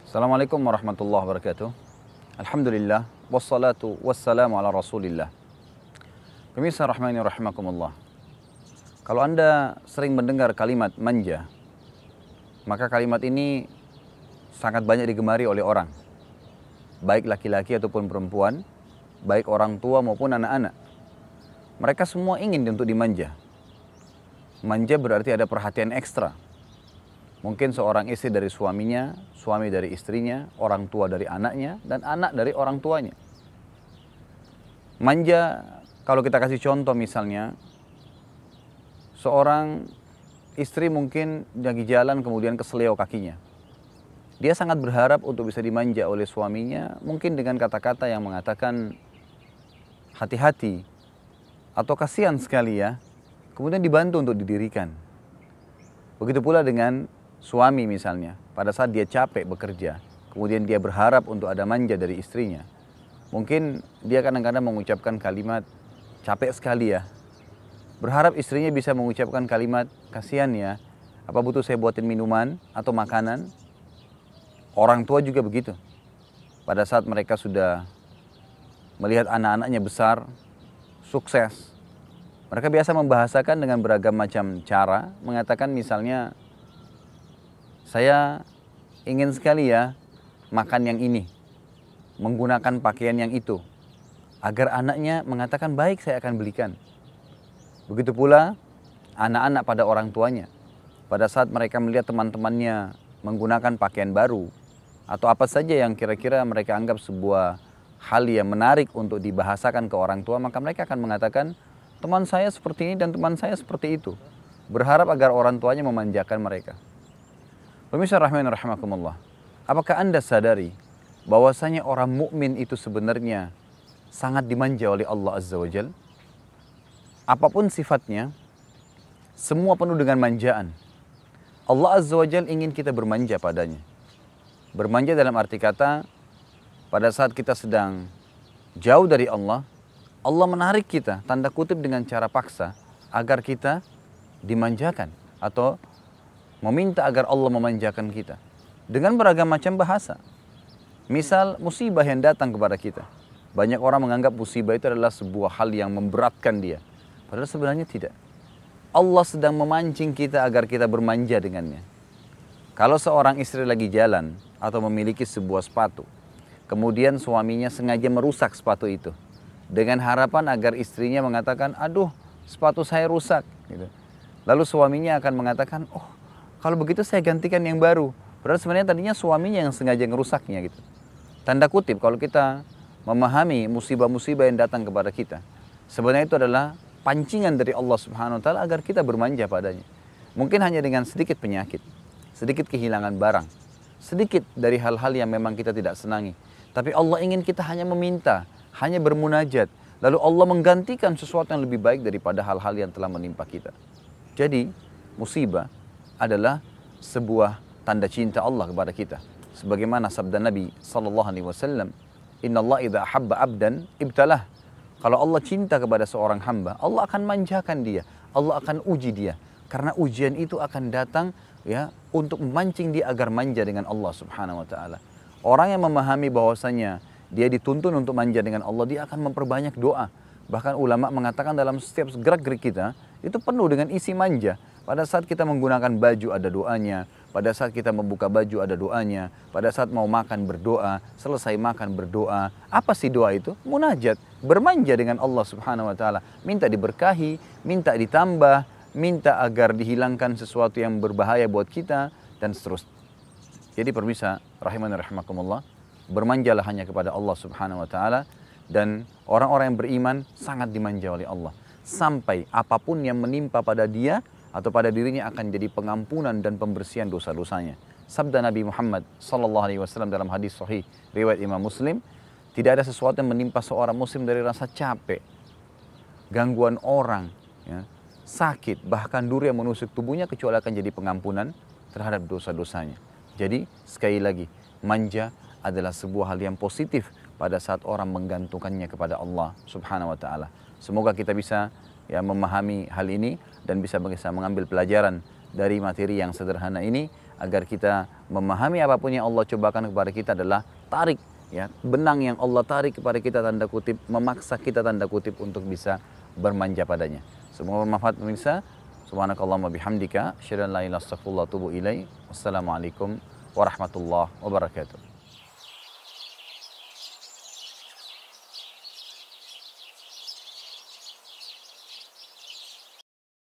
Assalamualaikum warahmatullahi wabarakatuh. Alhamdulillah, wassalatu wassalamu ala rasulillah. Pemirsa rahmani rahimakumullah. Kalau Anda sering mendengar kalimat manja, maka kalimat ini sangat banyak digemari oleh orang. Baik laki-laki ataupun perempuan, baik orang tua maupun anak-anak. Mereka semua ingin untuk dimanja. Manja berarti ada perhatian ekstra. Mungkin seorang istri dari suaminya, suami dari istrinya, orang tua dari anaknya, dan anak dari orang tuanya. Manja, kalau kita kasih contoh misalnya, seorang istri mungkin lagi jalan kemudian keseleo kakinya. Dia sangat berharap untuk bisa dimanja oleh suaminya, mungkin dengan kata-kata yang mengatakan hati-hati, atau kasihan sekali ya, kemudian dibantu untuk didirikan. Begitu pula dengan suami misalnya, pada saat dia capek bekerja, kemudian dia berharap untuk ada manja dari istrinya. Mungkin dia kadang-kadang mengucapkan kalimat, capek sekali ya. Berharap istrinya bisa mengucapkan kalimat, kasihan ya, apa butuh saya buatin minuman atau makanan? Orang tua juga begitu. Pada saat mereka sudah melihat anak-anaknya besar, sukses, mereka biasa membahasakan dengan beragam macam cara, mengatakan misalnya, saya ingin sekali ya makan yang ini, menggunakan pakaian yang itu, agar anaknya mengatakan baik saya akan belikan. Begitu pula anak-anak pada orang tuanya, pada saat mereka melihat teman-temannya menggunakan pakaian baru, atau apa saja yang kira-kira mereka anggap sebuah hal yang menarik untuk dibahasakan ke orang tua, maka mereka akan mengatakan, teman saya seperti ini dan teman saya seperti itu. Berharap agar orang tuanya memanjakan mereka. Pemirsa rahimani rahimakumullah, apakah Anda sadari bahwasanya orang mukmin itu sebenarnya sangat dimanja oleh Allah Azza wa Jalla? Apapun sifatnya, semua penuh dengan manjaan. Allah Azza wa Jalla ingin kita bermanja padanya. Bermanja dalam arti kata, pada saat kita sedang jauh dari Allah, Allah menarik kita, tanda kutip dengan cara paksa, agar kita dimanjakan atau meminta agar Allah memanjakan kita dengan beragam macam bahasa. Misal musibah yang datang kepada kita. Banyak orang menganggap musibah itu adalah sebuah hal yang memberatkan dia. Padahal sebenarnya tidak. Allah sedang memancing kita agar kita bermanja dengannya. Kalau seorang istri lagi jalan atau memiliki sebuah sepatu, kemudian suaminya sengaja merusak sepatu itu dengan harapan agar istrinya mengatakan, aduh sepatu saya rusak. Gitu. Lalu suaminya akan mengatakan, oh kalau begitu saya gantikan yang baru. Padahal sebenarnya tadinya suaminya yang sengaja ngerusaknya gitu. Tanda kutip kalau kita memahami musibah-musibah yang datang kepada kita, sebenarnya itu adalah pancingan dari Allah Subhanahu wa taala agar kita bermanja padanya. Mungkin hanya dengan sedikit penyakit, sedikit kehilangan barang, sedikit dari hal-hal yang memang kita tidak senangi. Tapi Allah ingin kita hanya meminta, hanya bermunajat, lalu Allah menggantikan sesuatu yang lebih baik daripada hal-hal yang telah menimpa kita. Jadi musibah adalah sebuah tanda cinta Allah kepada kita. Sebagaimana sabda Nabi SAW, Inna Allah idha habba abdan ibtalah. Kalau Allah cinta kepada seorang hamba, Allah akan manjakan dia, Allah akan uji dia. Karena ujian itu akan datang ya untuk memancing dia agar manja dengan Allah Subhanahu wa taala. Orang yang memahami bahwasanya dia dituntun untuk manja dengan Allah, dia akan memperbanyak doa. Bahkan ulama mengatakan dalam setiap gerak-gerik kita itu penuh dengan isi manja. Pada saat kita menggunakan baju ada doanya, pada saat kita membuka baju ada doanya, pada saat mau makan berdoa, selesai makan berdoa. Apa sih doa itu? Munajat, bermanja dengan Allah Subhanahu wa taala, minta diberkahi, minta ditambah, minta agar dihilangkan sesuatu yang berbahaya buat kita dan seterusnya. Jadi pemirsa rahimani rahimakumullah, bermanjalah hanya kepada Allah Subhanahu wa taala, dan orang-orang yang beriman sangat dimanja oleh Allah. Sampai apapun yang menimpa pada dia atau pada dirinya akan jadi pengampunan dan pembersihan dosa-dosanya. Sabda Nabi Muhammad SAW dalam hadis sahih riwayat Imam Muslim, tidak ada sesuatu yang menimpa seorang muslim dari rasa capek, gangguan orang, ya, sakit, bahkan duri yang menusuk tubuhnya, kecuali akan jadi pengampunan terhadap dosa-dosanya. Jadi sekali lagi, manja adalah sebuah hal yang positif pada saat orang menggantungkannya kepada Allah Subhanahu wa taala. Semoga kita bisa memahami hal ini dan bisa mengambil pelajaran dari materi yang sederhana ini agar kita memahami apapun yang Allah cobakan kepada kita adalah tarik, ya, benang yang Allah tarik kepada kita, tanda kutip, memaksa kita, tanda kutip, untuk bisa bermanja padanya. Semoga bermanfaat pemirsa. Subhanakallahumma bihamdika, asyhadu an la ilaha illa anta, astaghfiruka wa atubu ilaik. Wassalamualaikum warahmatullahi wabarakatuh.